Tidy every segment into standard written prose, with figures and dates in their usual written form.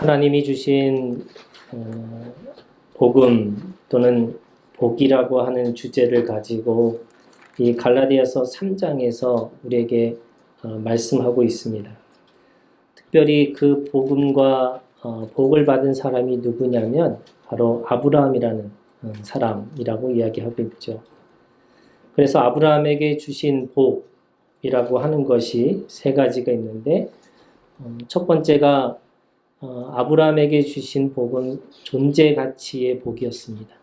하나님이 주신 복음 또는 복이라고 하는 주제를 가지고 이 갈라디아서 3장에서 우리에게 말씀하고 있습니다. 특별히 그 복음과 복을 받은 사람이 누구냐면 바로 아브라함이라는 사람이라고 이야기하고 있죠. 그래서 아브라함에게 주신 복이라고 하는 것이 세 가지가 있는데 첫 번째가 아브라함에게 주신 복은 존재 가치의 복이었습니다.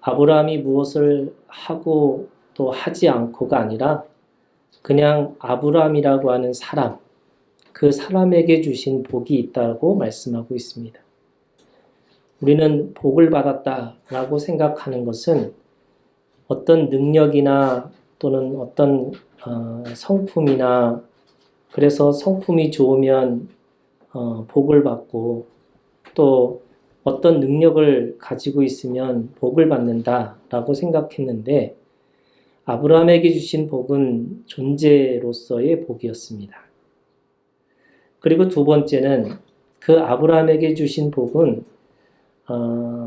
아브라함이 무엇을 하고 또 하지 않고가 아니라 그냥 아브라함이라고 하는 사람, 그 사람에게 주신 복이 있다고 말씀하고 있습니다. 우리는 복을 받았다라고 생각하는 것은 어떤 능력이나 또는 어떤 성품이나 그래서 성품이 좋으면 복을 받고 또 어떤 능력을 가지고 있으면 복을 받는다라고 생각했는데 아브라함에게 주신 복은 존재로서의 복이었습니다. 그리고 두 번째는 그 아브라함에게 주신 복은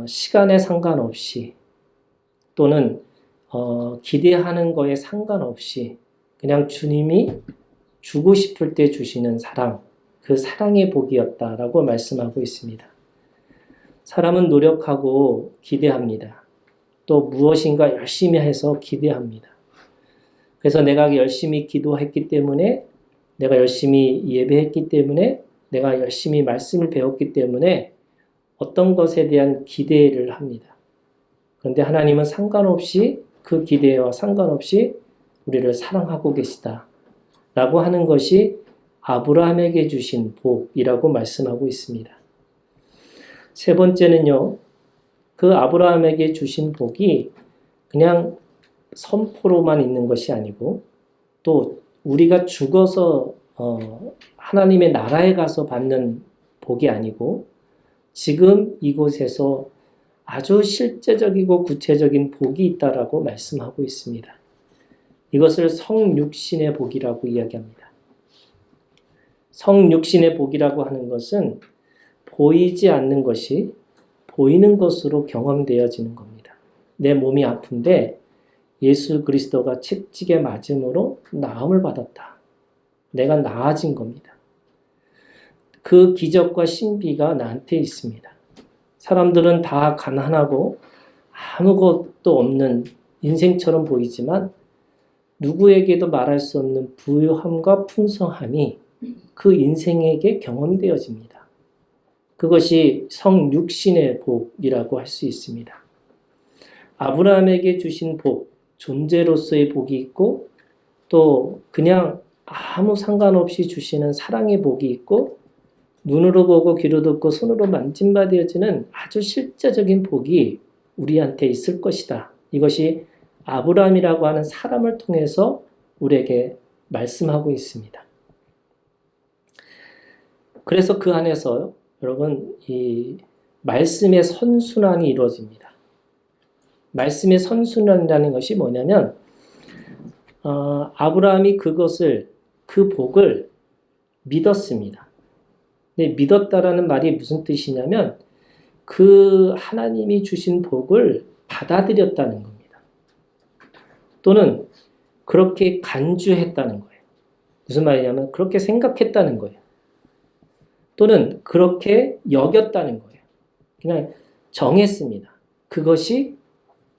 시간에 상관없이 또는 기대하는 거에 상관없이 그냥 주님이 주고 싶을 때 주시는 사랑, 그 사랑의 복이었다라고 말씀하고 있습니다. 사람은 노력하고 기대합니다. 또 무엇인가 열심히 해서 기대합니다. 그래서 내가 열심히 기도했기 때문에, 내가 열심히 예배했기 때문에, 내가 열심히 말씀을 배웠기 때문에 어떤 것에 대한 기대를 합니다. 그런데 하나님은 상관없이 그 기대와 상관없이 우리를 사랑하고 계시다. 라고 하는 것이 아브라함에게 주신 복이라고 말씀하고 있습니다. 세 번째는요, 그 아브라함에게 주신 복이 그냥 선포로만 있는 것이 아니고 또 우리가 죽어서 하나님의 나라에 가서 받는 복이 아니고 지금 이곳에서 아주 실제적이고 구체적인 복이 있다라고 말씀하고 있습니다. 이것을 성육신의 복이라고 이야기합니다. 성육신의 복이라고 하는 것은 보이지 않는 것이 보이는 것으로 경험되어지는 겁니다. 내 몸이 아픈데 예수 그리스도가 채찍에 맞음으로 나음을 받았다. 내가 나아진 겁니다. 그 기적과 신비가 나한테 있습니다. 사람들은 다 가난하고 아무것도 없는 인생처럼 보이지만 누구에게도 말할 수 없는 부유함과 풍성함이 그 인생에게 경험되어집니다. 그것이 성육신의 복이라고 할 수 있습니다. 아브라함에게 주신 복, 존재로서의 복이 있고 또 그냥 아무 상관없이 주시는 사랑의 복이 있고 눈으로 보고 귀로 듣고 손으로 만짐받아지는 아주 실제적인 복이 우리한테 있을 것이다. 이것이 아브라함이라고 하는 사람을 통해서 우리에게 말씀하고 있습니다. 그래서 그 안에서 여러분 이 말씀의 선순환이 이루어집니다. 말씀의 선순환이라는 것이 뭐냐면 아브라함이 그 복을 믿었습니다. 근데 믿었다라는 말이 무슨 뜻이냐면 그 하나님이 주신 복을 받아들였다는 겁니다. 또는 그렇게 간주했다는 거예요. 무슨 말이냐면 그렇게 생각했다는 거예요. 또는 그렇게 여겼다는 거예요. 그냥 정했습니다. 그것이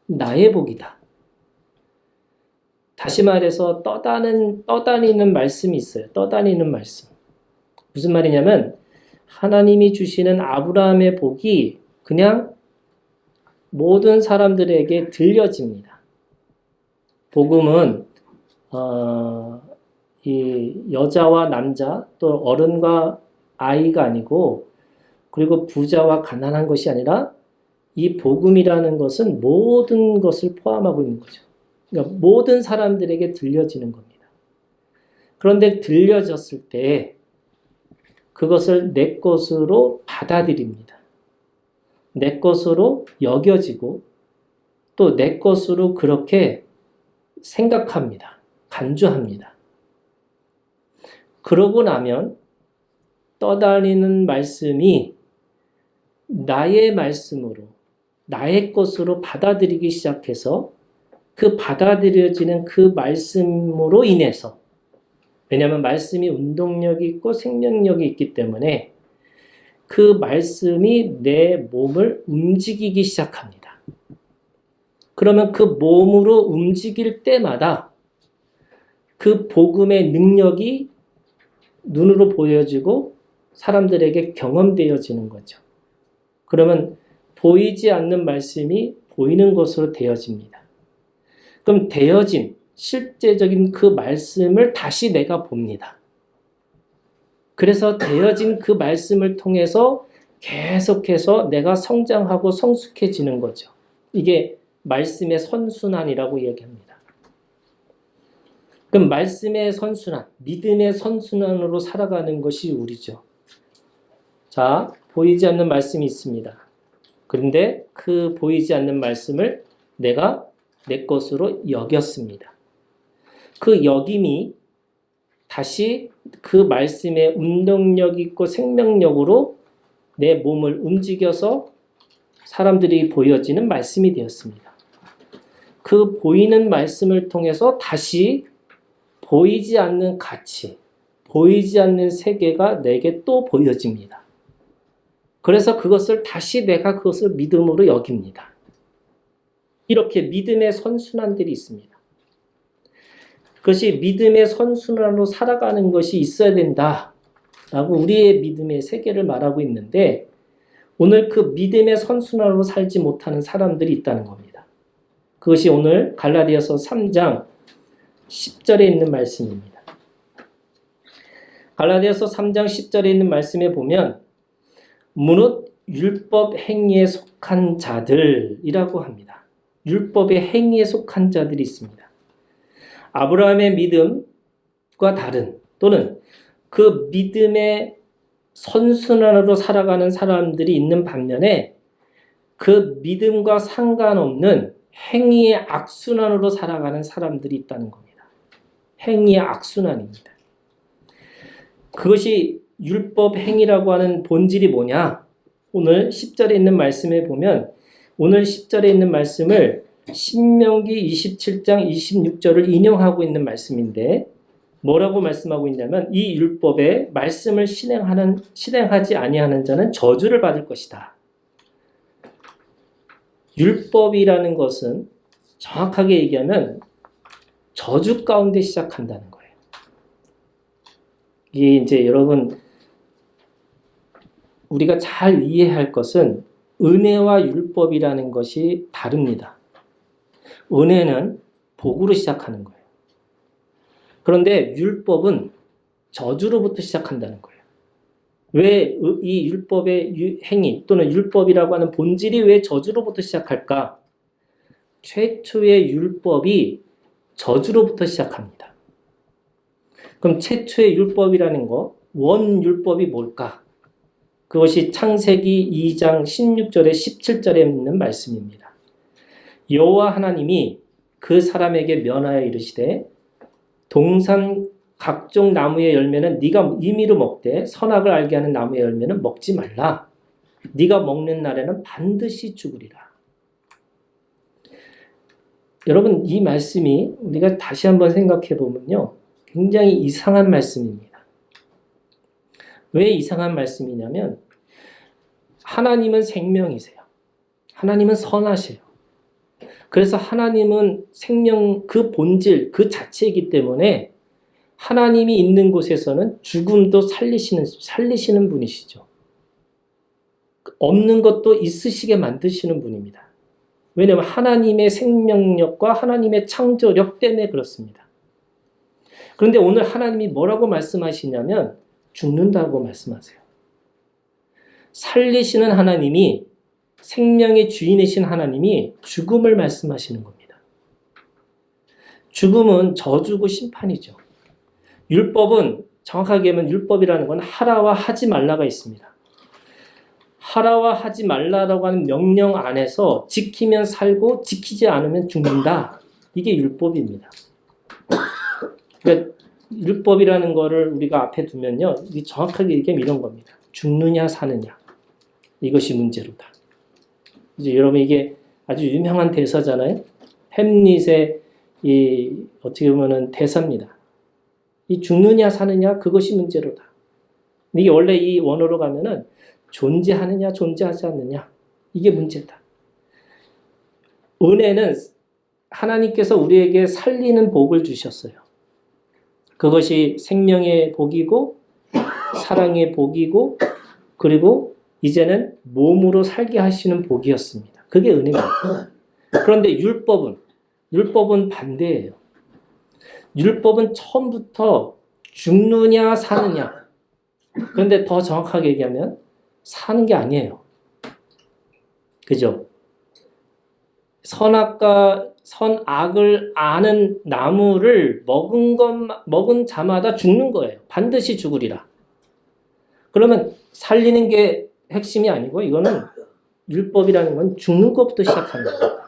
나의 복이다. 다시 말해서 떠다니는 말씀이 있어요. 떠다니는 말씀. 무슨 말이냐면 하나님이 주시는 아브라함의 복이 그냥 모든 사람들에게 들려집니다. 복음은 이 여자와 남자 또 어른과 아이가 아니고 그리고 부자와 가난한 것이 아니라 이 복음이라는 것은 모든 것을 포함하고 있는 거죠. 그러니까 모든 사람들에게 들려지는 겁니다. 그런데 들려졌을 때 그것을 내 것으로 받아들입니다. 내 것으로 여겨지고 또 내 것으로 그렇게 생각합니다. 간주합니다. 그러고 나면 떠다니는 말씀이 나의 말씀으로, 나의 것으로 받아들이기 시작해서 그 받아들여지는 그 말씀으로 인해서, 왜냐하면 말씀이 운동력이 있고 생명력이 있기 때문에 그 말씀이 내 몸을 움직이기 시작합니다. 그러면 그 몸으로 움직일 때마다 그 복음의 능력이 눈으로 보여지고 사람들에게 경험되어지는 거죠. 그러면 보이지 않는 말씀이 보이는 것으로 되어집니다. 그럼 되어진 실제적인 그 말씀을 다시 내가 봅니다. 그래서 되어진 그 말씀을 통해서 계속해서 내가 성장하고 성숙해지는 거죠. 이게 말씀의 선순환이라고 이야기합니다. 그럼 말씀의 선순환, 믿음의 선순환으로 살아가는 것이 우리죠. 자, 보이지 않는 말씀이 있습니다. 그런데 그 보이지 않는 말씀을 내가 내 것으로 여겼습니다. 그 여김이 다시 그 말씀의 운동력 있고 생명력으로 내 몸을 움직여서 사람들이 보여지는 말씀이 되었습니다. 그 보이는 말씀을 통해서 다시 보이지 않는 가치, 보이지 않는 세계가 내게 또 보여집니다. 그래서 그것을 다시 내가 그것을 믿음으로 여깁니다. 이렇게 믿음의 선순환들이 있습니다. 그것이 믿음의 선순환으로 살아가는 것이 있어야 된다라고 우리의 믿음의 세계를 말하고 있는데, 오늘 그 믿음의 선순환으로 살지 못하는 사람들이 있다는 겁니다. 그것이 오늘 갈라디아서 3장 10절에 있는 말씀입니다. 갈라디아서 3장 10절에 있는 말씀에 보면 무릇 율법 행위에 속한 자들이라고 합니다. 율법의 행위에 속한 자들이 있습니다. 아브라함의 믿음과 다른, 또는 그 믿음의 선순환으로 살아가는 사람들이 있는 반면에 그 믿음과 상관없는 행위의 악순환으로 살아가는 사람들이 있다는 겁니다. 행위의 악순환입니다. 그것이 율법 행위라고 하는 본질이 뭐냐? 오늘 10절에 있는 말씀에 보면, 오늘 10절에 있는 말씀을 신명기 27장 26절을 인용하고 있는 말씀인데, 뭐라고 말씀하고 있냐면, 이 율법의 말씀을 실행하지 아니하는 자는 저주를 받을 것이다. 율법이라는 것은 정확하게 얘기하면 저주 가운데 시작한다는 거예요. 이게 이제 여러분, 우리가 잘 이해할 것은 은혜와 율법이라는 것이 다릅니다. 은혜는 복으로 시작하는 거예요. 그런데 율법은 저주로부터 시작한다는 거예요. 왜 이 율법의 행위 또는 율법이라고 하는 본질이 왜 저주로부터 시작할까? 최초의 율법이 저주로부터 시작합니다. 그럼 최초의 율법이라는 거, 원율법이 뭘까? 그것이 창세기 2장 16절에 17절에 있는 말씀입니다. 여호와 하나님이 그 사람에게 면하여 이르시되 동산 각종 나무의 열매는 네가 임의로 먹되 선악을 알게 하는 나무의 열매는 먹지 말라. 네가 먹는 날에는 반드시 죽으리라. 여러분, 이 말씀이 우리가 다시 한번 생각해 보면요, 굉장히 이상한 말씀입니다. 왜 이상한 말씀이냐면, 하나님은 생명이세요. 하나님은 선하세요. 그래서 하나님은 생명, 그 본질, 그 자체이기 때문에 하나님이 있는 곳에서는 죽음도 살리시는 분이시죠. 없는 것도 있으시게 만드시는 분입니다. 왜냐하면 하나님의 생명력과 하나님의 창조력 때문에 그렇습니다. 그런데 오늘 하나님이 뭐라고 말씀하시냐면 죽는다고 말씀하세요. 살리시는 하나님이, 생명의 주인이신 하나님이 죽음을 말씀하시는 겁니다. 죽음은 저주고 심판이죠. 율법은 정확하게 하면 율법이라는 건 하라와 하지 말라가 있습니다. 하라와 하지 말라라고 하는 명령 안에서 지키면 살고 지키지 않으면 죽는다. 이게 율법입니다. 그러니까 율법이라는 거를 우리가 앞에 두면요. 정확하게 얘기하면 이런 겁니다. 죽느냐 사느냐. 이것이 문제로다. 이제 여러분 이게 아주 유명한 대사잖아요. 햄릿의 이 어떻게 보면은 대사입니다. 이 죽느냐 사느냐 그것이 문제로다. 이게 원래 이 원어로 가면은 존재하느냐 존재하지 않느냐 이게 문제다. 은혜는 하나님께서 우리에게 살리는 복을 주셨어요. 그것이 생명의 복이고 사랑의 복이고 그리고 이제는 몸으로 살게 하시는 복이었습니다. 그게 은혜입니다. 그런데 율법은 반대예요. 율법은 처음부터 죽느냐 사느냐. 그런데 더 정확하게 얘기하면 사는 게 아니에요. 그죠? 선악과 선악을 아는 나무를 먹은 자마다 죽는 거예요. 반드시 죽으리라. 그러면 살리는 게 핵심이 아니고 이거는 율법이라는 건 죽는 것부터 시작하는 거예요.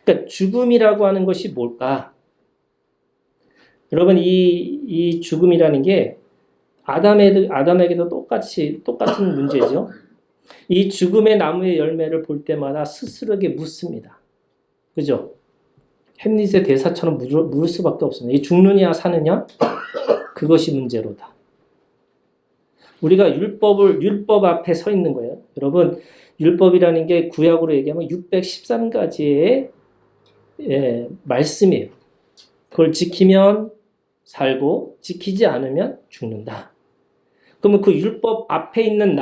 그러니까 죽음이라고 하는 것이 뭘까? 여러분 이 죽음이라는 게 아담에게도 똑같은 문제죠. 이 죽음의 나무의 열매를 볼 때마다 스스로에게 묻습니다. 그죠? 햄릿의 대사처럼 물을 수밖에 없습니다. 이 죽느냐 사느냐? 그것이 문제로다. 우리가 율법 앞에 서 있는 거예요. 여러분, 율법이라는 게 구약으로 얘기하면 613가지의 말씀이에요. 그걸 지키면 살고 지키지 않으면 죽는다. 그러면 그 율법 앞에 있는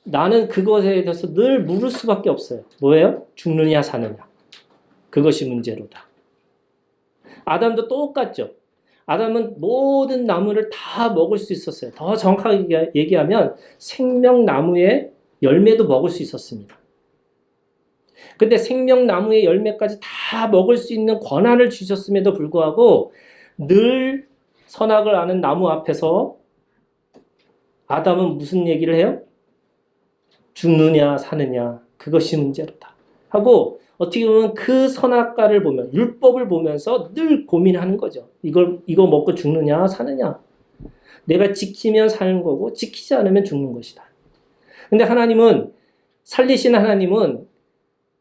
나는 그것에 대해서 늘 물을 수밖에 없어요. 뭐예요? 죽느냐 사느냐. 그것이 문제로다. 아담도 똑같죠. 아담은 모든 나무를 다 먹을 수 있었어요. 더 정확하게 얘기하면 생명나무의 열매도 먹을 수 있었습니다. 근데 생명나무의 열매까지 다 먹을 수 있는 권한을 주셨음에도 불구하고 늘 선악을 아는 나무 앞에서 아담은 무슨 얘기를 해요? 죽느냐 사느냐 그것이 문제로다 하고 어떻게 보면 그 선악과를 보면 율법을 보면서 늘 고민하는 거죠. 이거 먹고 죽느냐 사느냐. 내가 지키면 사는 거고 지키지 않으면 죽는 것이다. 근데 살리신 하나님은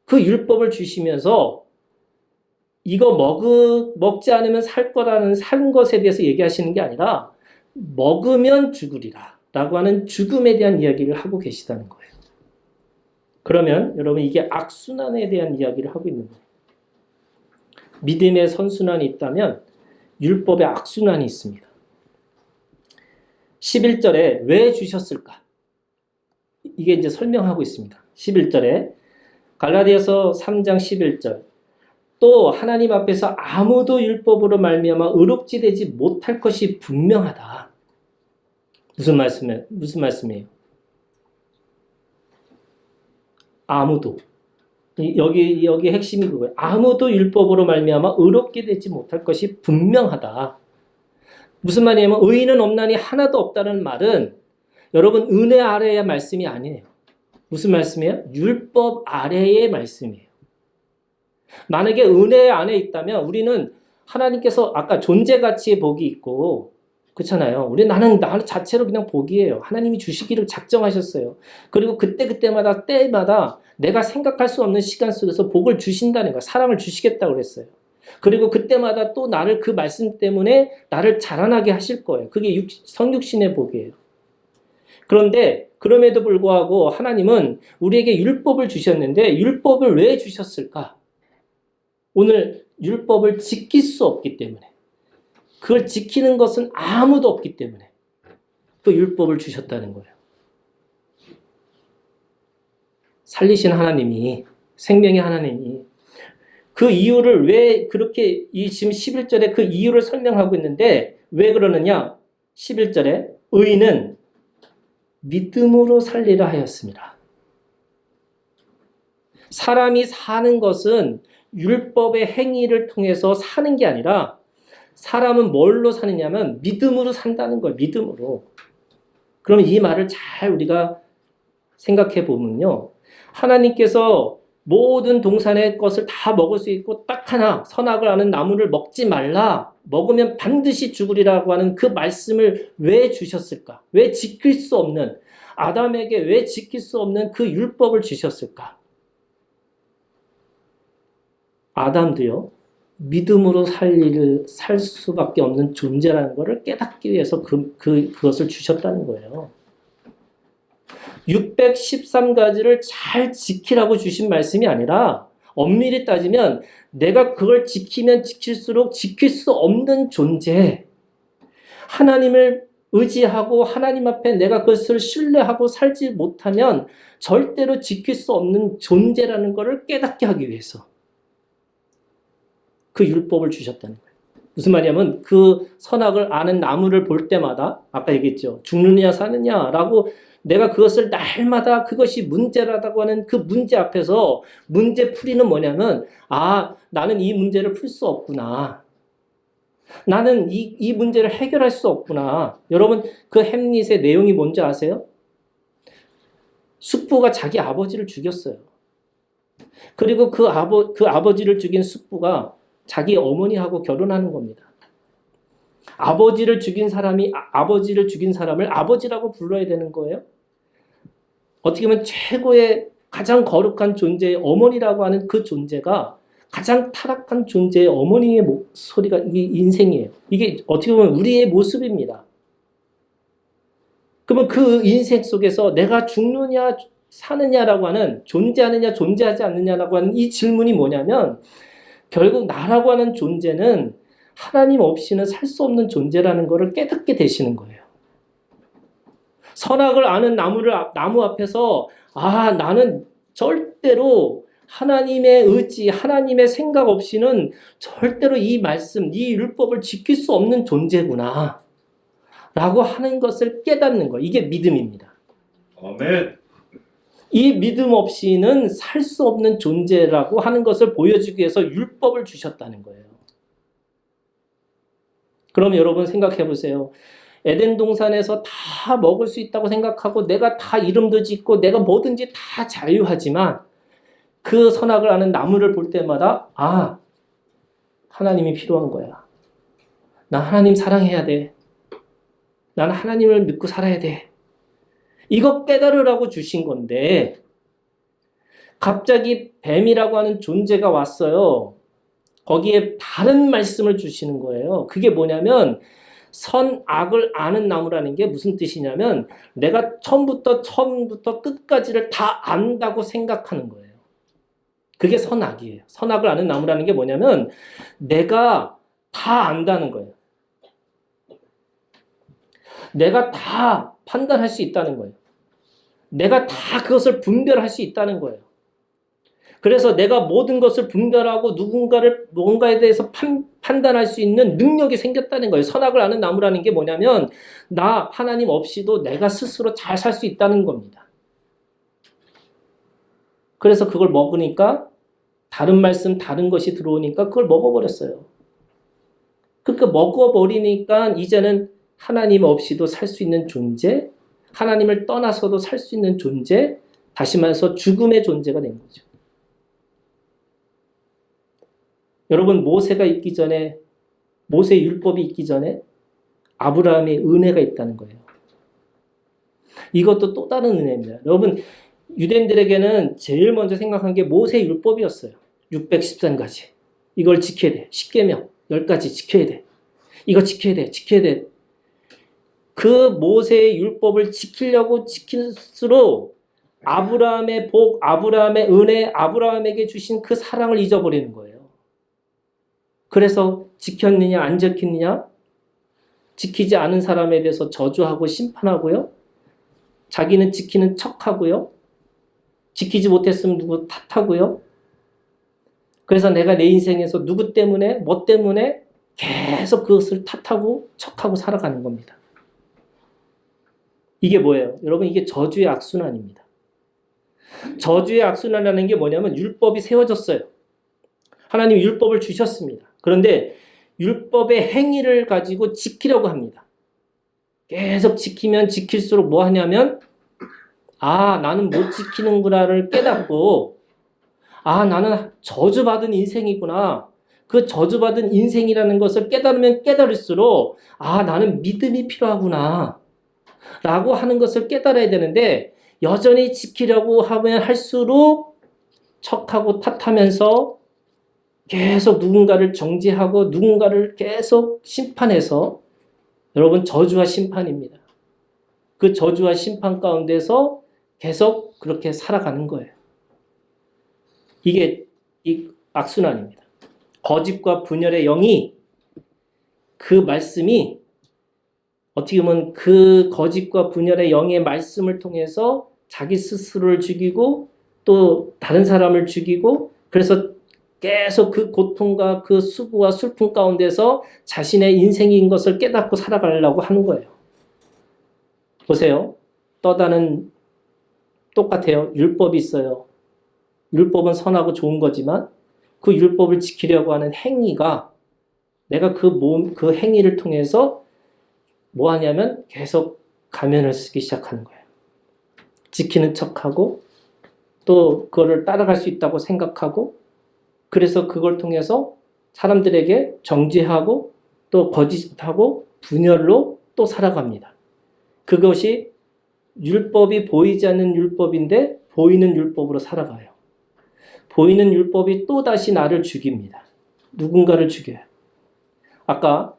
그 율법을 주시면서 이거 먹지 않으면 살 거라는 산 것에 대해서 얘기하시는 게 아니라 먹으면 죽으리라 라고 하는 죽음에 대한 이야기를 하고 계시다는 거예요. 그러면 여러분 이게 악순환에 대한 이야기를 하고 있는 거예요. 믿음의 선순환이 있다면 율법의 악순환이 있습니다. 11절에 왜 주셨을까? 이게 이제 설명하고 있습니다. 11절에 갈라디아서 3장 11절 또 하나님 앞에서 아무도 율법으로 말미암아 의롭지 되지 못할 것이 분명하다. 무슨 말씀이에요? 아무도. 여기 핵심이 그거예요. 아무도 율법으로 말미암아 의롭게 되지 못할 것이 분명하다. 무슨 말이냐면 의인은 없나니 하나도 없다는 말은 여러분 은혜 아래의 말씀이 아니에요. 무슨 말씀이에요? 율법 아래의 말씀이에요. 만약에 은혜 안에 있다면 우리는 하나님께서 아까 존재가치의 복이 있고 그렇잖아요. 나는 자체로 그냥 복이에요. 하나님이 주시기를 작정하셨어요. 그리고 때마다 내가 생각할 수 없는 시간 속에서 복을 주신다는 거예요. 사랑을 주시겠다고 그랬어요. 그리고 그때마다 또 나를 그 말씀 때문에 나를 자라나게 하실 거예요. 그게 성육신의 복이에요. 그런데 그럼에도 불구하고 하나님은 우리에게 율법을 주셨는데 율법을 왜 주셨을까? 오늘 율법을 지킬 수 없기 때문에 그걸 지키는 것은 아무도 없기 때문에 그 율법을 주셨다는 거예요. 살리신 하나님이 생명의 하나님이 그 이유를 왜 그렇게 지금 11절에 그 이유를 설명하고 있는데 왜 그러느냐? 11절에 의인은 믿음으로 살리라 하였습니다. 사람이 사는 것은 율법의 행위를 통해서 사는 게 아니라 사람은 뭘로 사느냐면 믿음으로 산다는 거예요. 믿음으로. 그럼 이 말을 잘 우리가 생각해 보면요. 하나님께서 모든 동산의 것을 다 먹을 수 있고 딱 하나 선악을 아는 나무를 먹지 말라. 먹으면 반드시 죽으리라고 하는 그 말씀을 왜 주셨을까? 왜 지킬 수 없는 아담에게 왜 지킬 수 없는 그 율법을 주셨을까? 아담도요. 믿음으로 살 수밖에 없는 존재라는 것을 깨닫기 위해서 그것을 주셨다는 거예요. 613가지를 잘 지키라고 주신 말씀이 아니라 엄밀히 따지면 내가 그걸 지키면 지킬수록 지킬 수 없는 존재, 하나님을 의지하고 하나님 앞에 내가 그것을 신뢰하고 살지 못하면 절대로 지킬 수 없는 존재라는 것을 깨닫게 하기 위해서 그 율법을 주셨다는 거예요. 무슨 말이냐면 그 선악을 아는 나무를 볼 때마다 아까 얘기했죠. 죽느냐 사느냐라고 내가 그것을 날마다 그것이 문제라고 하는 그 문제 앞에서 문제 풀이는 뭐냐면 나는 이 문제를 풀 수 없구나. 나는 이 문제를 해결할 수 없구나. 여러분 그 햄릿의 내용이 뭔지 아세요? 숙부가 자기 아버지를 죽였어요. 그리고 그 아버지를 죽인 숙부가 자기 어머니하고 결혼하는 겁니다. 아버지를 죽인 사람을 아버지라고 불러야 되는 거예요. 어떻게 보면 최고의 가장 거룩한 존재의 어머니라고 하는 그 존재가 가장 타락한 존재의 어머니의 목소리가 이게 인생이에요. 이게 어떻게 보면 우리의 모습입니다. 그러면 그 인생 속에서 내가 죽느냐 사느냐라고 하는 존재하느냐 존재하지 않느냐라고 하는 이 질문이 뭐냐면 결국 나라고 하는 존재는 하나님 없이는 살 수 없는 존재라는 것을 깨닫게 되시는 거예요. 선악을 아는 나무 앞에서 나는 절대로 하나님의 의지, 하나님의 생각 없이는 절대로 이 말씀, 이 율법을 지킬 수 없는 존재구나 라고 하는 것을 깨닫는 거. 이게 믿음입니다. 아멘. 이 믿음 없이는 살 수 없는 존재라고 하는 것을 보여주기 위해서 율법을 주셨다는 거예요. 그럼 여러분 생각해 보세요. 에덴 동산에서 다 먹을 수 있다고 생각하고 내가 다 이름도 짓고 내가 뭐든지 다 자유하지만 그 선악을 아는 나무를 볼 때마다 하나님이 필요한 거야. 나 하나님 사랑해야 돼. 나는 하나님을 믿고 살아야 돼. 이거 깨달으라고 주신 건데 갑자기 뱀이라고 하는 존재가 왔어요. 거기에 다른 말씀을 주시는 거예요. 그게 뭐냐면 선악을 아는 나무라는 게 무슨 뜻이냐면 내가 처음부터 끝까지를 다 안다고 생각하는 거예요. 그게 선악이에요. 선악을 아는 나무라는 게 뭐냐면 내가 다 안다는 거예요. 내가 다 판단할 수 있다는 거예요. 내가 다 그것을 분별할 수 있다는 거예요. 그래서 내가 모든 것을 분별하고 뭔가에 대해서 판단할 수 있는 능력이 생겼다는 거예요. 선악을 아는 나무라는 게 뭐냐면 나 하나님 없이도 내가 스스로 잘 살 수 있다는 겁니다. 그래서 그걸 먹으니까 다른 말씀, 다른 것이 들어오니까 그걸 먹어버렸어요. 그러니까 먹어버리니까 이제는 하나님 없이도 살 수 있는 존재, 하나님을 떠나서도 살 수 있는 존재, 다시 말해서 죽음의 존재가 된 거죠. 여러분 모세가 있기 전에 모세 율법이 있기 전에 아브라함의 은혜가 있다는 거예요. 이것도 또 다른 은혜입니다. 여러분 유대인들에게는 제일 먼저 생각한 게 모세 율법이었어요. 613가지. 이걸 지켜야 돼. 10계명 10가지 지켜야 돼. 이거 지켜야 돼. 그 모세의 율법을 지키려고 지킬수록 아브라함의 복, 아브라함의 은혜, 아브라함에게 주신 그 사랑을 잊어버리는 거예요. 그래서 지켰느냐 안 지켰느냐 지키지 않은 사람에 대해서 저주하고 심판하고요. 자기는 지키는 척하고요. 지키지 못했으면 누구 탓하고요. 그래서 내가 내 인생에서 누구 때문에 뭐 때문에 계속 그것을 탓하고 척하고 살아가는 겁니다. 이게 뭐예요? 여러분 이게 저주의 악순환입니다. 저주의 악순환이라는 게 뭐냐면 율법이 세워졌어요. 하나님이 율법을 주셨습니다. 그런데 율법의 행위를 가지고 지키려고 합니다. 계속 지키면 지킬수록 뭐 하냐면 나는 못 지키는구나를 깨닫고 아, 나는 저주받은 인생이구나. 그 저주받은 인생이라는 것을 깨달으면 깨달을수록 아, 나는 믿음이 필요하구나 라고 하는 것을 깨달아야 되는데 여전히 지키려고 하면 할수록 척하고 탓하면서 계속 누군가를 정죄하고 누군가를 계속 심판해서 여러분 저주와 심판입니다. 그 저주와 심판 가운데서 계속 그렇게 살아가는 거예요. 이게 이 악순환입니다. 거짓과 분열의 영이 그 말씀이 어떻게 보면 그 거짓과 분열의 영의 말씀을 통해서 자기 스스로를 죽이고 또 다른 사람을 죽이고 그래서 계속 그 고통과 그 수고와 슬픔 가운데서 자신의 인생인 것을 깨닫고 살아가려고 하는 거예요. 보세요. 떠다는 똑같아요. 율법이 있어요. 율법은 선하고 좋은 거지만 그 율법을 지키려고 하는 행위가 내가 그 행위를 통해서 뭐 하냐면 계속 가면을 쓰기 시작하는 거예요. 지키는 척하고 또 그거를 따라갈 수 있다고 생각하고 그래서 그걸 통해서 사람들에게 정죄하고 또 거짓하고 분열로 또 살아갑니다. 그것이 율법이 보이지 않는 율법인데 보이는 율법으로 살아가요. 보이는 율법이 또다시 나를 죽입니다. 누군가를 죽여요. 아까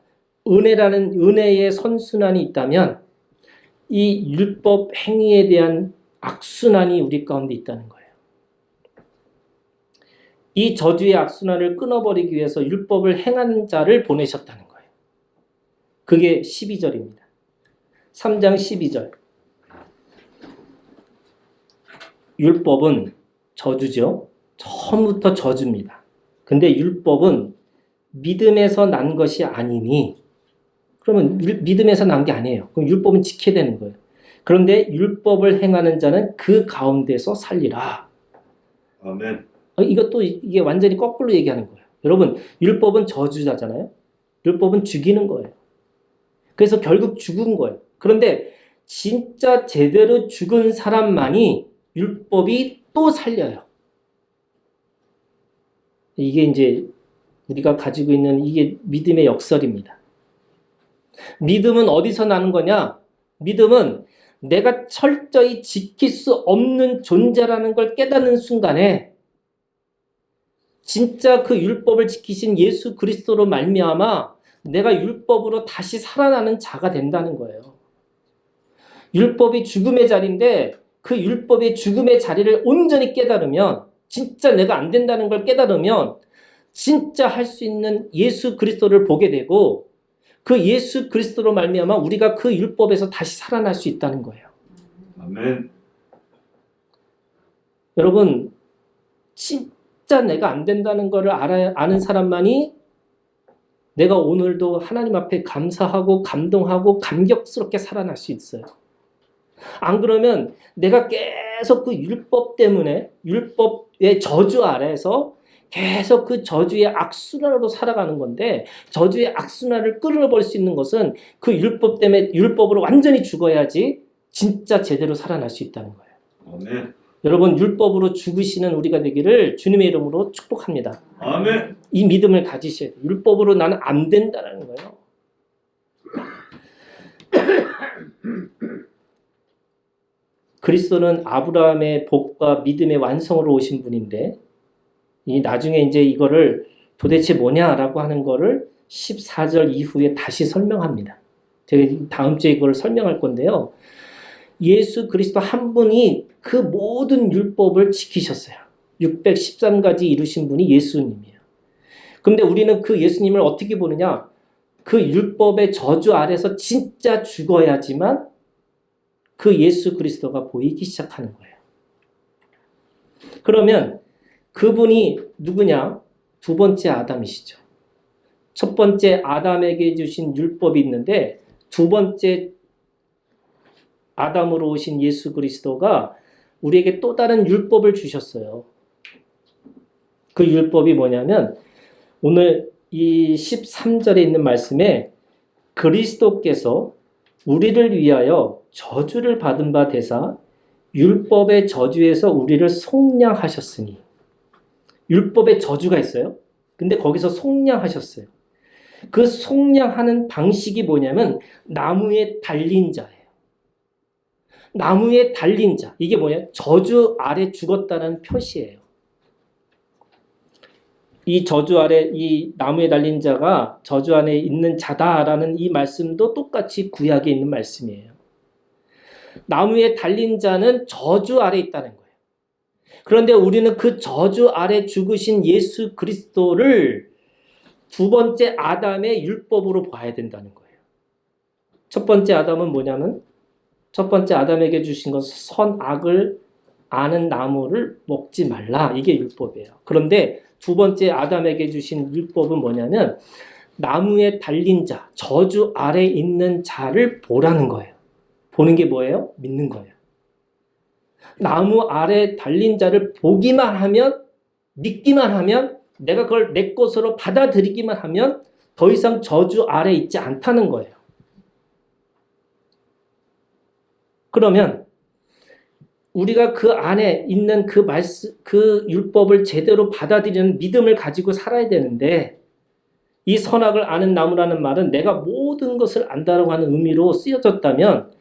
은혜의 선순환이 있다면 이 율법 행위에 대한 악순환이 우리 가운데 있다는 거예요. 이 저주의 악순환을 끊어버리기 위해서 율법을 행한 자를 보내셨다는 거예요. 그게 12절입니다. 3장 12절. 율법은 저주죠. 처음부터 저주입니다. 근데 율법은 믿음에서 난 것이 아니니 그러면 믿음에서 난 게 아니에요. 그럼 율법은 지켜야 되는 거예요. 그런데 율법을 행하는 자는 그 가운데서 살리라. 아멘. 이것도 이게 완전히 거꾸로 얘기하는 거예요. 여러분, 율법은 저주자잖아요. 율법은 죽이는 거예요. 그래서 결국 죽은 거예요. 그런데 진짜 제대로 죽은 사람만이 율법이 또 살려요. 이게 이제 우리가 가지고 있는 이게 믿음의 역설입니다. 믿음은 어디서 나는 거냐? 믿음은 내가 철저히 지킬 수 없는 존재라는 걸 깨닫는 순간에 진짜 그 율법을 지키신 예수 그리스도로 말미암아 내가 율법으로 다시 살아나는 자가 된다는 거예요. 율법이 죽음의 자리인데 그 율법의 죽음의 자리를 온전히 깨달으면 진짜 내가 안 된다는 걸 깨달으면 진짜 할 수 있는 예수 그리스도를 보게 되고 그 예수 그리스도로 말미암아 우리가 그 율법에서 다시 살아날 수 있다는 거예요. 아멘. 여러분 진짜 내가 안 된다는 것을 아는 사람만이 내가 오늘도 하나님 앞에 감사하고 감동하고 감격스럽게 살아날 수 있어요. 안 그러면 내가 계속 그 율법 때문에 율법의 저주 아래에서 계속 그 저주의 악순환으로 살아가는 건데 저주의 악순환을 끊어버릴 수 있는 것은 그 율법 때문에 율법으로 완전히 죽어야지 진짜 제대로 살아날 수 있다는 거예요. 아멘. 여러분 율법으로 죽으시는 우리가 되기를 주님의 이름으로 축복합니다. 아멘. 이 믿음을 가지셔야 돼요. 율법으로 나는 안 된다는 거예요. 그리스도는 아브라함의 복과 믿음의 완성으로 오신 분인데 이 나중에 이제 이거를 도대체 뭐냐라고 하는 거를 14절 이후에 다시 설명합니다. 제가 다음 주에 이걸 설명할 건데요. 예수 그리스도 한 분이 그 모든 율법을 지키셨어요. 613가지 이루신 분이 예수님이에요. 그런데 우리는 그 예수님을 어떻게 보느냐? 그 율법의 저주 아래서 진짜 죽어야지만 그 예수 그리스도가 보이기 시작하는 거예요. 그러면 그분이 누구냐? 두 번째 아담이시죠. 첫 번째 아담에게 주신 율법이 있는데 두 번째 아담으로 오신 예수 그리스도가 우리에게 또 다른 율법을 주셨어요. 그 율법이 뭐냐면 오늘 이 13절에 있는 말씀에 그리스도께서 우리를 위하여 저주를 받은 바 되사 율법의 저주에서 우리를 속량하셨으니 율법에 저주가 있어요. 근데 거기서 속량하셨어요. 그 속량하는 방식이 뭐냐면 나무에 달린 자예요. 나무에 달린 자. 이게 뭐냐? 저주 아래 죽었다는 표시예요. 이 저주 아래 이 나무에 달린 자가 저주 안에 있는 자다라는 이 말씀도 똑같이 구약에 있는 말씀이에요. 나무에 달린 자는 저주 아래 있다는 거예요. 그런데 우리는 그 저주 아래 죽으신 예수 그리스도를 두 번째 아담의 율법으로 봐야 된다는 거예요. 첫 번째 아담은 뭐냐면 첫 번째 아담에게 주신 것은 선악을 아는 나무를 먹지 말라. 이게 율법이에요. 그런데 두 번째 아담에게 주신 율법은 뭐냐면 나무에 달린 자, 저주 아래 있는 자를 보라는 거예요. 보는 게 뭐예요? 믿는 거예요. 나무 아래 달린 자를 보기만 하면, 믿기만 하면, 내가 그걸 내 것으로 받아들이기만 하면 더 이상 저주 아래 있지 않다는 거예요. 그러면 우리가 그 안에 있는 그 말씀, 그 율법을 제대로 받아들이는 믿음을 가지고 살아야 되는데, 이 선악을 아는 나무라는 말은 내가 모든 것을 안다라고 하는 의미로 쓰여졌다면,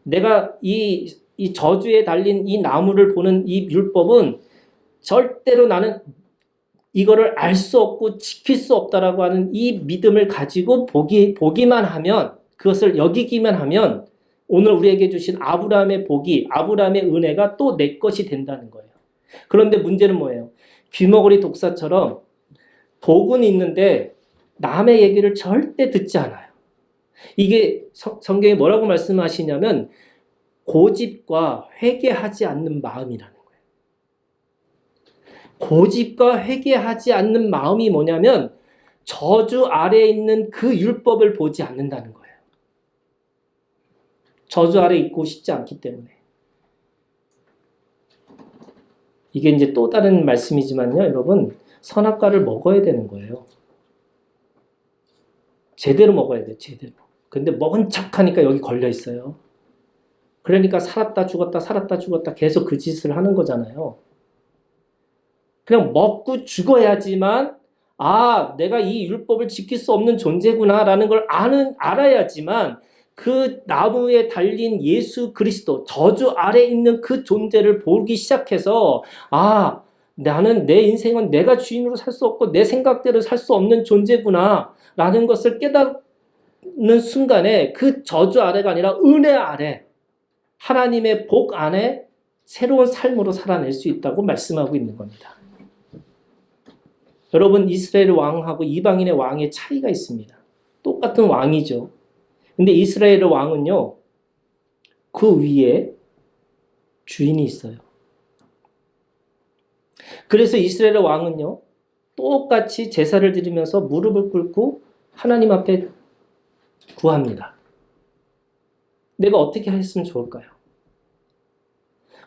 내가 이 저주에 달린 이 나무를 보는 이 율법은 절대로 나는 이거를 알 수 없고 지킬 수 없다라고 하는 이 믿음을 가지고 보기만 하면, 그것을 여기기만 하면 오늘 우리에게 주신 아브라함의 복이, 아브라함의 은혜가 또 내 것이 된다는 거예요. 그런데 문제는 뭐예요? 귀머거리 독사처럼 복은 있는데 남의 얘기를 절대 듣지 않아요. 이게 성경에 뭐라고 말씀하시냐면 고집과 회개하지 않는 마음이라는 거예요. 고집과 회개하지 않는 마음이 뭐냐면 저주 아래에 있는 그 율법을 보지 않는다는 거예요. 저주 아래 있고 싶지 않기 때문에. 이게 이제 또 다른 말씀이지만요, 여러분, 선악과를 먹어야 되는 거예요. 제대로 먹어야 돼요, 제대로. 근데 먹은 척하니까 여기 걸려 있어요. 그러니까 살았다 죽었다 살았다 죽었다 계속 그 짓을 하는 거잖아요. 그냥 먹고 죽어야지만 내가 이 율법을 지킬 수 없는 존재구나라는 걸 알아야지만 그 나무에 달린 예수 그리스도, 저주 아래 있는 그 존재를 보기 시작해서 나는 내 인생은 내가 주인으로 살 수 없고 내 생각대로 살 수 없는 존재구나 라는 것을 깨닫는 순간에 그 저주 아래가 아니라 은혜 아래, 하나님의 복 안에 새로운 삶으로 살아낼 수 있다고 말씀하고 있는 겁니다. 여러분, 이스라엘 왕하고 이방인의 왕의 차이가 있습니다. 똑같은 왕이죠. 근데 이스라엘 왕은요, 그 위에 주인이 있어요. 그래서 이스라엘 왕은요, 똑같이 제사를 드리면서 무릎을 꿇고 하나님 앞에 구합니다. 내가 어떻게 했으면 좋을까요?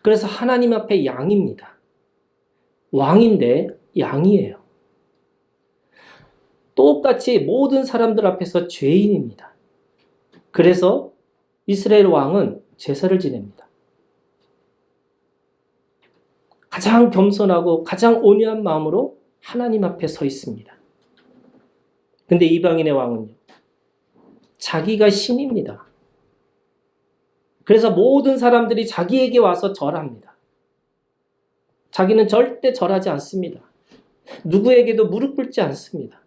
그래서 하나님 앞에 양입니다. 왕인데 양이에요. 똑같이 모든 사람들 앞에서 죄인입니다. 그래서 이스라엘 왕은 제사를 지냅니다. 가장 겸손하고 가장 온유한 마음으로 하나님 앞에 서 있습니다. 근데 이방인의 왕은요, 자기가 신입니다. 그래서 모든 사람들이 자기에게 와서 절합니다. 자기는 절대 절하지 않습니다. 누구에게도 무릎 꿇지 않습니다.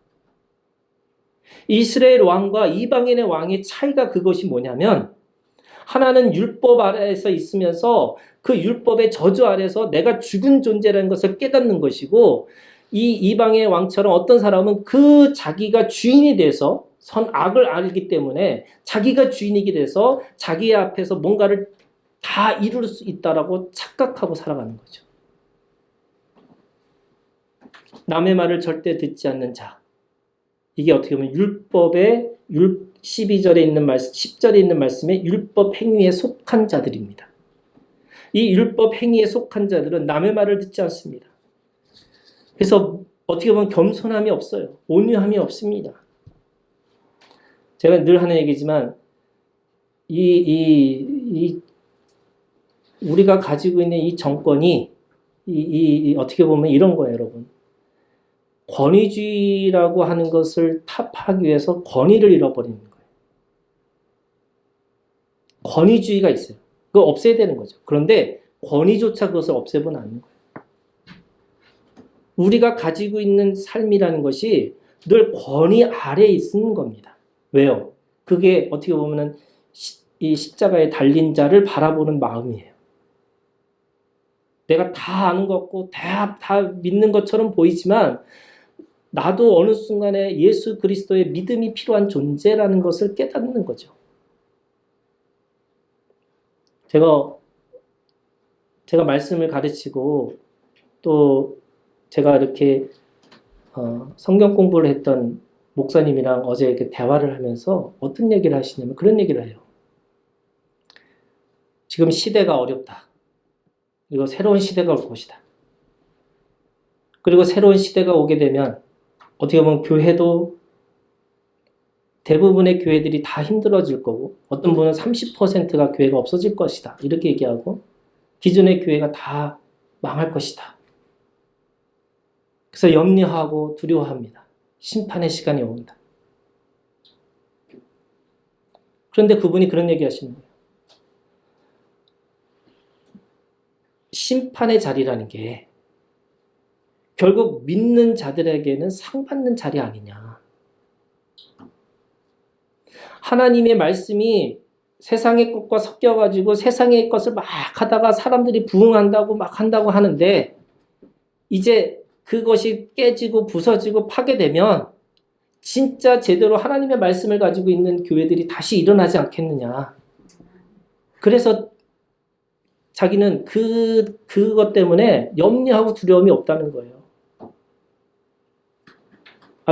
이스라엘 왕과 이방인의 왕의 차이가 그것이 뭐냐면, 하나는 율법 아래에서 있으면서 그 율법의 저주 아래서 내가 죽은 존재라는 것을 깨닫는 것이고, 이 이방의 왕처럼 어떤 사람은 그 자기가 주인이 돼서 선악을 알기 때문에 자기가 주인이게 돼서 자기 앞에서 뭔가를 다 이룰 수 있다라고 착각하고 살아가는 거죠. 남의 말을 절대 듣지 않는 자. 이게 어떻게 보면 율법의 12절에 있는 말씀, 10절에 있는 말씀에 율법 행위에 속한 자들입니다. 이 율법 행위에 속한 자들은 남의 말을 듣지 않습니다. 그래서 어떻게 보면 겸손함이 없어요. 온유함이 없습니다. 제가 늘 하는 얘기지만 우리가 가지고 있는 이 정권이 어떻게 보면 이런 거예요, 여러분. 권위주의라고 하는 것을 타파하기 위해서 권위를 잃어버리는 거예요. 권위주의가 있어요. 그거 없애야 되는 거죠. 그런데 권위조차 그것을 없애보는 않는 거예요. 우리가 가지고 있는 삶이라는 것이 늘 권위 아래에 있는 겁니다. 왜요? 그게 어떻게 보면은 이 십자가에 달린 자를 바라보는 마음이에요. 내가 다 아는 것 같고 다 믿는 것처럼 보이지만 나도 어느 순간에 예수 그리스도의 믿음이 필요한 존재라는 것을 깨닫는 거죠. 제가 말씀을 가르치고 또 제가 이렇게 성경 공부를 했던 목사님이랑 어제 이렇게 대화를 하면서 어떤 얘기를 하시냐면 그런 얘기를 해요. 지금 시대가 어렵다. 그리고 새로운 시대가 올 것이다. 그리고 새로운 시대가 오게 되면 어떻게 보면 교회도 대부분의 교회들이 다 힘들어질 거고 어떤 분은 30%가 교회가 없어질 것이다. 이렇게 얘기하고 기존의 교회가 다 망할 것이다. 그래서 염려하고 두려워합니다. 심판의 시간이 온다. 그런데 그분이 그런 얘기 하시는 거예요. 심판의 자리라는 게 결국 믿는 자들에게는 상받는 자리 아니냐. 하나님의 말씀이 세상의 것과 섞여가지고 세상의 것을 막 하다가 사람들이 부응한다고 막 한다고 하는데 이제 그것이 깨지고 부서지고 파괴되면 진짜 제대로 하나님의 말씀을 가지고 있는 교회들이 다시 일어나지 않겠느냐. 그래서 자기는 그것 때문에 염려하고 두려움이 없다는 거예요.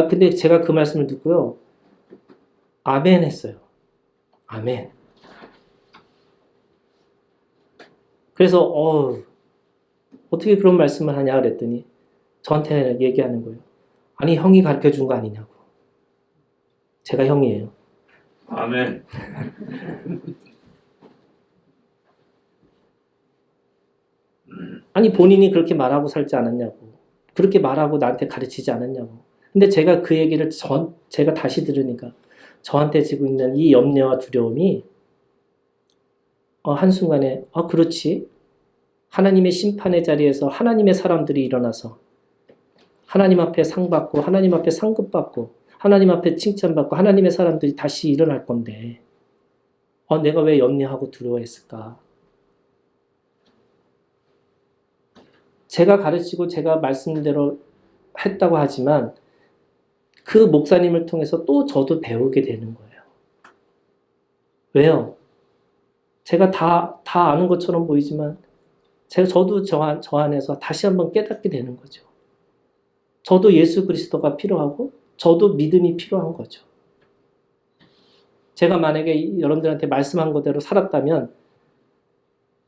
근데 제가 그 말씀을 듣고요. 아멘 했어요. 아멘. 그래서 어떻게 그런 말씀을 하냐 그랬더니 저한테 얘기하는 거예요. 아니 형이 가르쳐 준 거 아니냐고. 제가 형이에요. 아멘. 아니 본인이 그렇게 말하고 살지 않았냐고. 그렇게 말하고 나한테 가르치지 않았냐고. 근데 제가 그 얘기를 제가 다시 들으니까 저한테 지고 있는 이 염려와 두려움이 한순간에 그렇지. 하나님의 심판의 자리에서 하나님의 사람들이 일어나서 하나님 앞에 상 받고 하나님 앞에 상급 받고 하나님 앞에 칭찬받고 하나님의 사람들이 다시 일어날 건데 내가 왜 염려하고 두려워했을까? 제가 가르치고 제가 말씀대로 했다고 하지만 그 목사님을 통해서 또 저도 배우게 되는 거예요. 왜요? 제가 다 아는 것처럼 보이지만 저도 저 안에서 다시 한번 깨닫게 되는 거죠. 저도 예수 그리스도가 필요하고 저도 믿음이 필요한 거죠. 제가 만약에 여러분들한테 말씀한 거대로 살았다면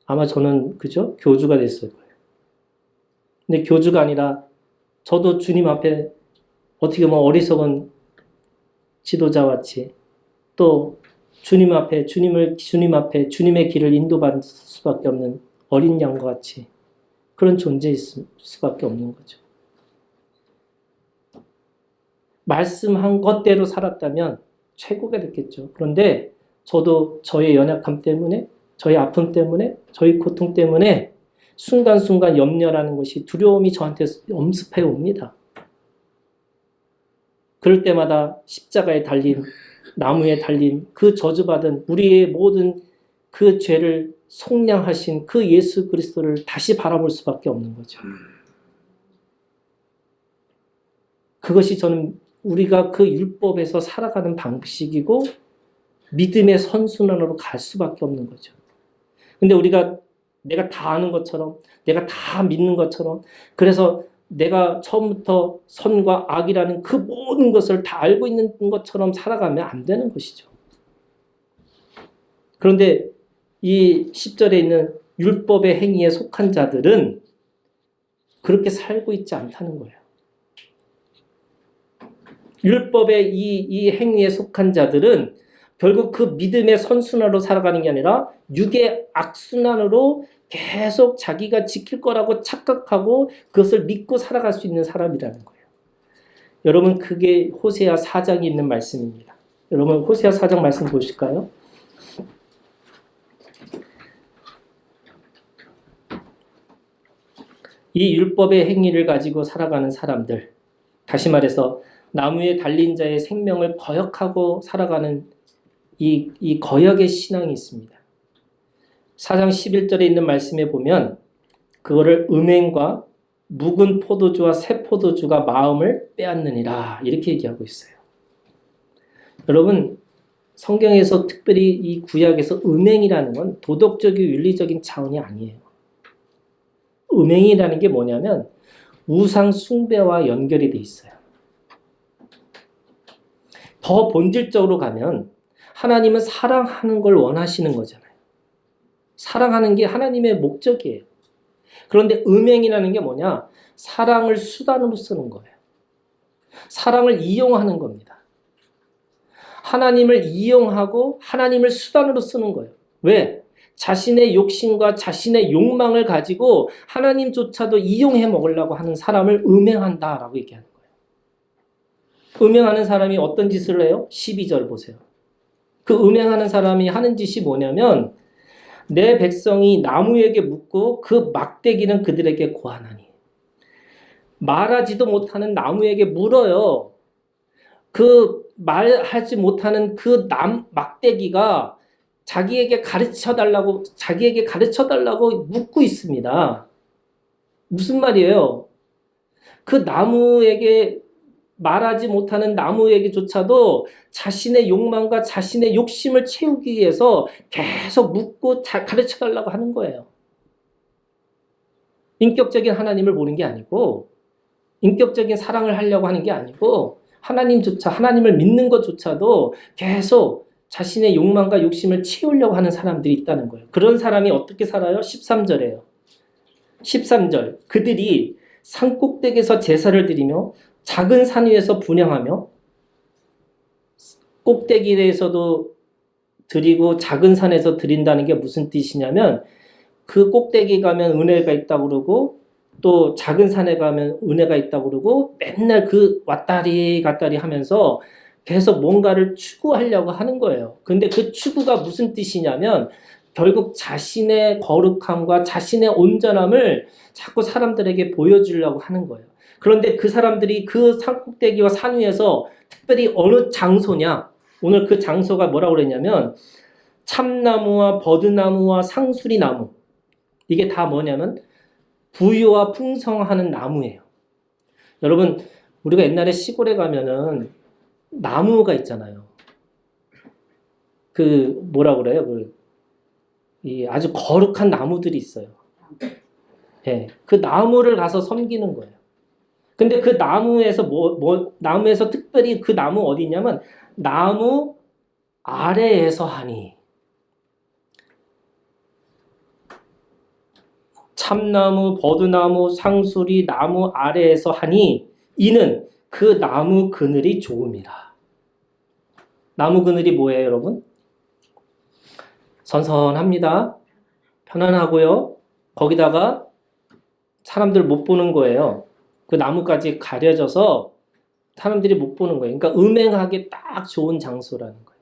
아마 저는 그죠? 교주가 됐을 거예요. 근데 교주가 아니라 저도 주님 앞에 어떻게 보면 어리석은 지도자같이 또 주님 앞에 주님의 길을 인도받을 수밖에 없는 어린 양과 같이 그런 존재일 수밖에 없는 거죠. 말씀한 것대로 살았다면 최고가 됐겠죠. 그런데 저도 저의 연약함 때문에 저의 아픔 때문에 저의 고통 때문에 순간순간 염려라는 것이 두려움이 저한테 엄습해 옵니다. 그럴 때마다 십자가에 달린 나무에 달린 그 저주받은 우리의 모든 그 죄를 속량하신 그 예수 그리스도를 다시 바라볼 수밖에 없는 거죠. 그것이 저는 우리가 그 율법에서 살아가는 방식이고 믿음의 선순환으로 갈 수밖에 없는 거죠. 근데 내가 다 아는 것처럼 내가 다 믿는 것처럼 그래서 내가 처음부터 선과 악이라는 그 모든 것을 다 알고 있는 것처럼 살아가면 안 되는 것이죠. 그런데 이 10절에 있는 율법의 행위에 속한 자들은 그렇게 살고 있지 않다는 거예요. 율법의 이 행위에 속한 자들은 결국 그 믿음의 선순환으로 살아가는 게 아니라 육의 악순환으로 계속 자기가 지킬 거라고 착각하고 그것을 믿고 살아갈 수 있는 사람이라는 거예요. 여러분 그게 호세아 4장에 있는 말씀입니다. 여러분 호세아 4장 말씀 보실까요? 이 율법의 행위를 가지고 살아가는 사람들, 다시 말해서 나무에 달린 자의 생명을 거역하고 살아가는 이 거역의 신앙이 있습니다. 4장 11절에 있는 말씀에 보면 그거를 음행과 묵은 포도주와 새 포도주가 마음을 빼앗느니라 이렇게 얘기하고 있어요. 여러분 성경에서 특별히 이 구약에서 음행이라는 건 도덕적이고 윤리적인 차원이 아니에요. 음행이라는 게 뭐냐면 우상 숭배와 연결이 돼 있어요. 더 본질적으로 가면 하나님은 사랑하는 걸 원하시는 거잖아요. 사랑하는 게 하나님의 목적이에요. 그런데 음행이라는 게 뭐냐? 사랑을 수단으로 쓰는 거예요. 사랑을 이용하는 겁니다. 하나님을 이용하고 하나님을 수단으로 쓰는 거예요. 왜? 자신의 욕심과 자신의 욕망을 가지고 하나님조차도 이용해 먹으려고 하는 사람을 음행한다라고 얘기하는 거예요. 음행하는 사람이 어떤 짓을 해요? 12절 보세요. 그 음행하는 사람이 하는 짓이 뭐냐면 내 백성이 나무에게 묻고 그 막대기는 그들에게 고하나니. 말하지도 못하는 나무에게 물어요. 그 말하지 못하는 그 막대기가 자기에게 가르쳐 달라고 묻고 있습니다. 무슨 말이에요? 그 나무에게 말하지 못하는 나무에게조차도 자신의 욕망과 자신의 욕심을 채우기 위해서 계속 묻고 가르쳐 달라고 하는 거예요. 인격적인 하나님을 보는 게 아니고 인격적인 사랑을 하려고 하는 게 아니고 하나님을 믿는 것조차도 계속 자신의 욕망과 욕심을 채우려고 하는 사람들이 있다는 거예요. 그런 사람이 어떻게 살아요? 13절에요. 13절. 그들이 산꼭대기에서 제사를 드리며 작은 산 위에서 분향하며 꼭대기에서도 드리고 작은 산에서 드린다는 게 무슨 뜻이냐면 그 꼭대기 가면 은혜가 있다고 그러고 또 작은 산에 가면 은혜가 있다고 그러고 맨날 그 왔다리 갔다리 하면서 계속 뭔가를 추구하려고 하는 거예요. 근데 그 추구가 무슨 뜻이냐면 결국 자신의 거룩함과 자신의 온전함을 자꾸 사람들에게 보여주려고 하는 거예요. 그런데 그 사람들이 그 산꼭대기와 산 위에서 특별히 어느 장소냐? 오늘 그 장소가 뭐라고 그랬냐면 참나무와 버드나무와 상수리나무. 이게 다 뭐냐면 부유와 풍성하는 나무예요. 여러분 우리가 옛날에 시골에 가면은 나무가 있잖아요. 그 뭐라 그래요? 이 아주 거룩한 나무들이 있어요. 예, 그 나무를 가서 섬기는 거예요. 근데 그 나무에서 나무에서 특별히 그 나무 어디냐면 나무 아래에서 하니. 참나무, 버드나무, 상수리, 나무 아래에서 하니 이는 그 나무 그늘이 좋음이라. 나무 그늘이 뭐예요, 여러분? 선선합니다. 편안하고요. 거기다가 사람들 못 보는 거예요. 그 나무까지 가려져서 사람들이 못 보는 거예요. 그러니까 음행하기 딱 좋은 장소라는 거예요.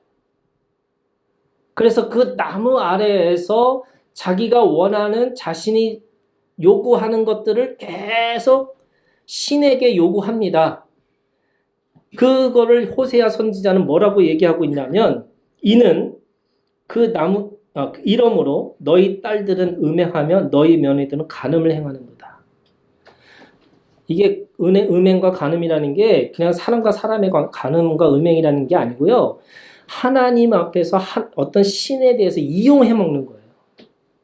그래서 그 나무 아래에서 자기가 원하는 자신이 요구하는 것들을 계속 신에게 요구합니다. 그거를 호세아 선지자는 뭐라고 얘기하고 있냐면 이는 그 나무 이러므로 너희 딸들은 음행하며 너희 며느리들은 간음을 행하는도다. 이게 음행과 간음이라는 게 그냥 사람과 사람의 간음과 음행이라는 게 아니고요. 하나님 앞에서 어떤 신에 대해서 이용해 먹는 거예요.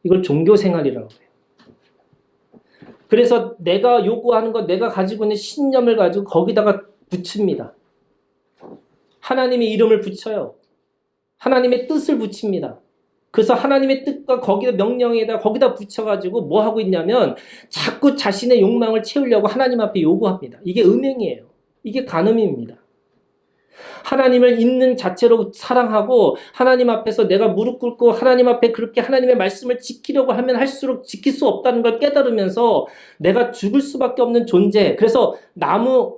이걸 종교생활이라고 해요. 그래서 내가 요구하는 것, 내가 가지고 있는 신념을 가지고 거기다가 붙입니다. 하나님의 이름을 붙여요. 하나님의 뜻을 붙입니다. 그래서 하나님의 뜻과 거기다 명령에다 거기다 붙여가지고 뭐 하고 있냐면 자꾸 자신의 욕망을 채우려고 하나님 앞에 요구합니다. 이게 음행이에요. 이게 간음입니다. 하나님을 있는 자체로 사랑하고 하나님 앞에서 내가 무릎 꿇고 하나님 앞에 그렇게 하나님의 말씀을 지키려고 하면 할수록 지킬 수 없다는 걸 깨달으면서 내가 죽을 수밖에 없는 존재. 그래서 나무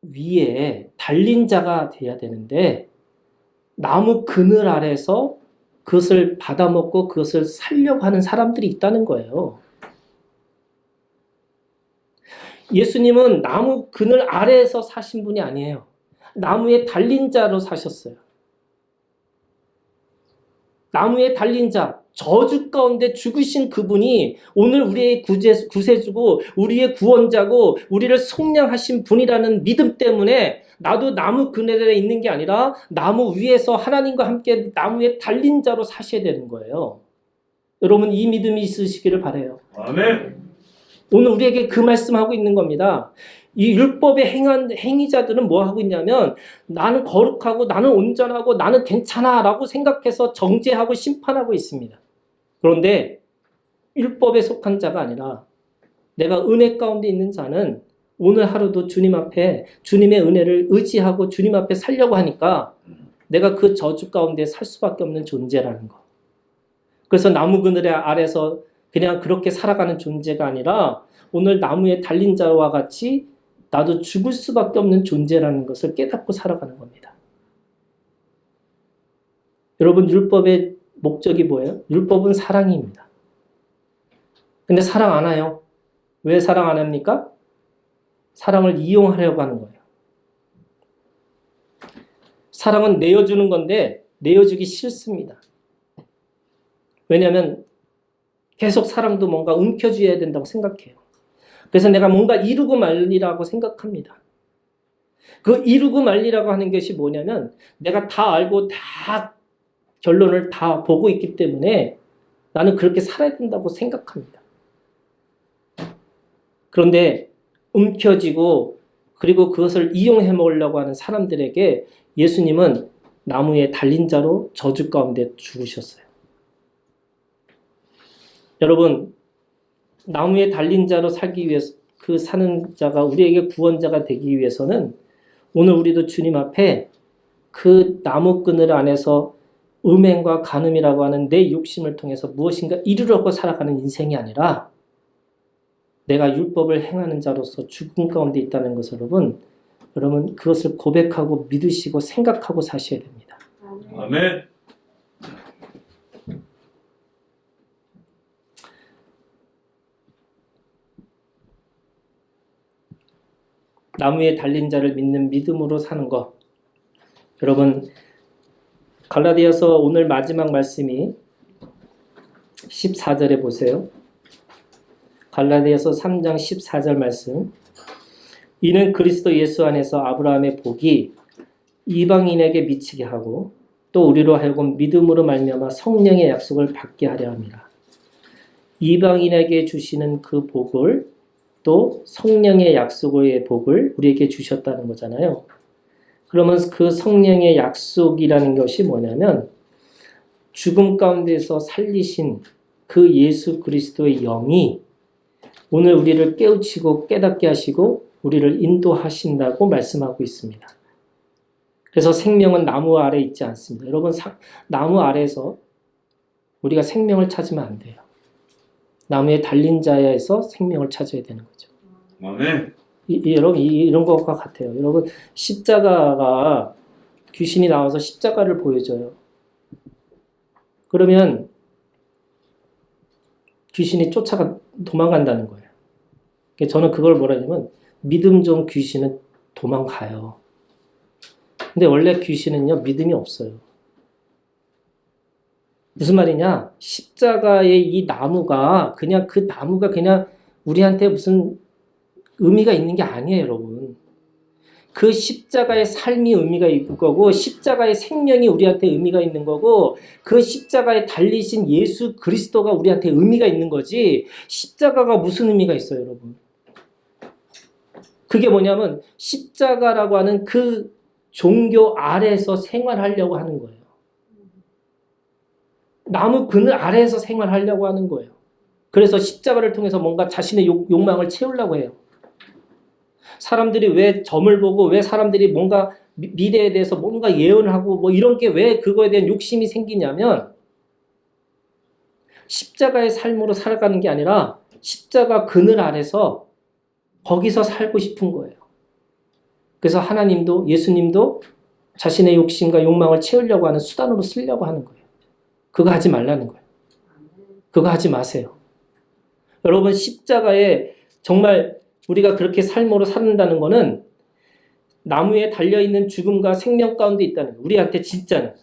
위에 달린 자가 돼야 되는데 나무 그늘 아래서 그것을 받아먹고 그것을 살려고 하는 사람들이 있다는 거예요. 예수님은 나무 그늘 아래에서 사신 분이 아니에요. 나무에 달린 자로 사셨어요. 나무에 달린 자, 저주 가운데 죽으신 그분이 오늘 우리의 구세주고 우리의 구원자고 우리를 속량하신 분이라는 믿음 때문에 나도 나무 그늘에 있는 게 아니라 나무 위에서 하나님과 함께 나무에 달린 자로 사셔야 되는 거예요. 여러분 이 믿음이 있으시기를 바라요. 아멘. 오늘 우리에게 그 말씀하고 있는 겁니다. 이 율법의 행위자들은 뭐 하고 있냐면 나는 거룩하고 나는 온전하고 나는 괜찮아 라고 생각해서 정죄하고 심판하고 있습니다. 그런데 율법에 속한 자가 아니라 내가 은혜 가운데 있는 자는 오늘 하루도 주님 앞에 주님의 은혜를 의지하고 주님 앞에 살려고 하니까 내가 그 저주 가운데 살 수밖에 없는 존재라는 거. 그래서 나무 그늘 아래서 그냥 그렇게 살아가는 존재가 아니라 오늘 나무에 달린 자와 같이 나도 죽을 수밖에 없는 존재라는 것을 깨닫고 살아가는 겁니다. 여러분 율법의 목적이 뭐예요? 율법은 사랑입니다. 근데 사랑 안 해요. 왜 사랑 안 합니까? 사랑을 이용하려고 하는 거예요. 사랑은 내어주는 건데 내어주기 싫습니다. 왜냐하면 계속 사랑도 뭔가 움켜쥐어야 된다고 생각해요. 그래서 내가 뭔가 이루고 말리라고 생각합니다. 그 이루고 말리라고 하는 것이 뭐냐면 내가 다 알고 다 결론을 다 보고 있기 때문에 나는 그렇게 살아야 된다고 생각합니다. 그런데 움켜쥐고 그리고 그것을 이용해 먹으려고 하는 사람들에게 예수님은 나무에 달린 자로 저주 가운데 죽으셨어요. 여러분 나무에 달린 자로 살기 위해서 그 사는 자가 우리에게 구원자가 되기 위해서는 오늘 우리도 주님 앞에 그 나무 그늘 안에서 음행과 간음이라고 하는 내 욕심을 통해서 무엇인가 이루려고 살아가는 인생이 아니라 내가 율법을 행하는 자로서 죽음 가운데 있다는 것을 여러분 그것을 고백하고 믿으시고 생각하고 사셔야 됩니다. 아멘. 나무에 달린 자를 믿는 믿음으로 사는 것. 여러분 갈라디아서 오늘 마지막 말씀이 14절에 보세요. 갈라디아서 3장 14절 말씀. 이는 그리스도 예수 안에서 아브라함의 복이 이방인에게 미치게 하고 또 우리로 하여금 믿음으로 말미암아 성령의 약속을 받게 하려 함이라. 이방인에게 주시는 그 복을 또 성령의 약속의 복을 우리에게 주셨다는 거잖아요. 그러면 그 성령의 약속이라는 것이 뭐냐면 죽음 가운데서 살리신 그 예수 그리스도의 영이 오늘 우리를 깨우치고 깨닫게 하시고 우리를 인도하신다고 말씀하고 있습니다. 그래서 생명은 나무 아래 있지 않습니다. 여러분 나무 아래에서 우리가 생명을 찾으면 안 돼요. 나무에 달린 자에서 생명을 찾아야 되는 거죠. 아멘. 여러분 이런 것과 같아요. 여러분 십자가가 귀신이 나와서 십자가를 보여줘요. 그러면 귀신이 도망간다는 거예요. 저는 그걸 뭐라 하냐면 믿음 좀 귀신은 도망가요. 근데 원래 귀신은요 믿음이 없어요. 무슨 말이냐? 십자가의 이 나무가 그냥 우리한테 무슨 의미가 있는 게 아니에요, 여러분. 그 십자가의 삶이 의미가 있는 거고 십자가의 생명이 우리한테 의미가 있는 거고 그 십자가에 달리신 예수 그리스도가 우리한테 의미가 있는 거지 십자가가 무슨 의미가 있어요, 여러분? 그게 뭐냐면 십자가라고 하는 그 종교 아래에서 생활하려고 하는 거예요. 나무 그늘 아래에서 생활하려고 하는 거예요. 그래서 십자가를 통해서 뭔가 자신의 욕망을 채우려고 해요. 사람들이 왜 점을 보고 왜 사람들이 뭔가 미래에 대해서 뭔가 예언을 하고 뭐 이런 게 왜 그거에 대한 욕심이 생기냐면 십자가의 삶으로 살아가는 게 아니라 십자가 그늘 아래서 거기서 살고 싶은 거예요. 그래서 하나님도 예수님도 자신의 욕심과 욕망을 채우려고 하는 수단으로 쓰려고 하는 거예요. 그거 하지 말라는 거예요. 그거 하지 마세요. 여러분 십자가에 정말 우리가 그렇게 삶으로 산다는 거는 나무에 달려있는 죽음과 생명 가운데 있다는 거예요. 우리한테 진짜는.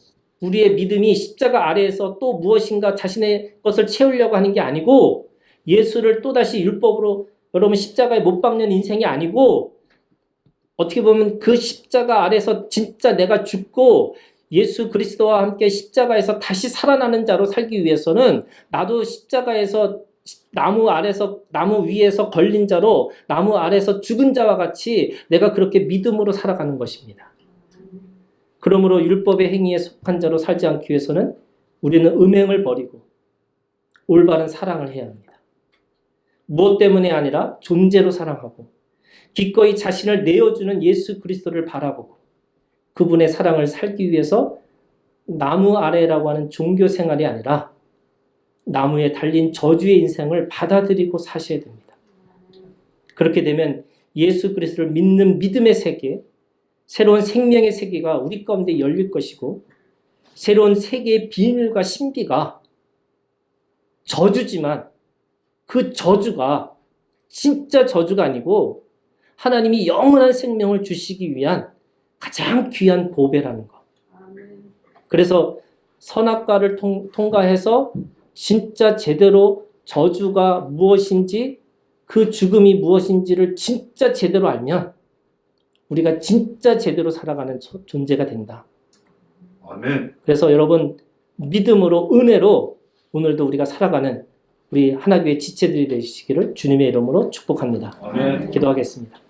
우리의 믿음이 십자가 아래에서 또 무엇인가 자신의 것을 채우려고 하는 게 아니고 예수를 또다시 율법으로 여러분 십자가에 못 박는 인생이 아니고 어떻게 보면 그 십자가 아래에서 진짜 내가 죽고 예수 그리스도와 함께 십자가에서 다시 살아나는 자로 살기 위해서는 나도 십자가에서 나무 아래서 나무 위에서 걸린 자로 나무 아래서 죽은 자와 같이 내가 그렇게 믿음으로 살아가는 것입니다. 그러므로 율법의 행위에 속한 자로 살지 않기 위해서는 우리는 음행을 버리고 올바른 사랑을 해야 합니다. 무엇 때문에 아니라 존재로 사랑하고 기꺼이 자신을 내어주는 예수 그리스도를 바라보고 그분의 사랑을 살기 위해서 나무 아래라고 하는 종교 생활이 아니라 나무에 달린 저주의 인생을 받아들이고 사셔야 됩니다. 그렇게 되면 예수 그리스도를 믿는 믿음의 세계, 새로운 생명의 세계가 우리 가운데 열릴 것이고 새로운 세계의 비밀과 신비가 저주지만 그 저주가 진짜 저주가 아니고 하나님이 영원한 생명을 주시기 위한 가장 귀한 보배라는 것. 그래서 선악과를 통과해서 진짜 제대로 저주가 무엇인지 그 죽음이 무엇인지를 진짜 제대로 알면 우리가 진짜 제대로 살아가는 존재가 된다. 아멘. 그래서 여러분 믿음으로 은혜로 오늘도 우리가 살아가는 우리 하나교회 지체들이 되시기를 주님의 이름으로 축복합니다. 아멘. 기도하겠습니다.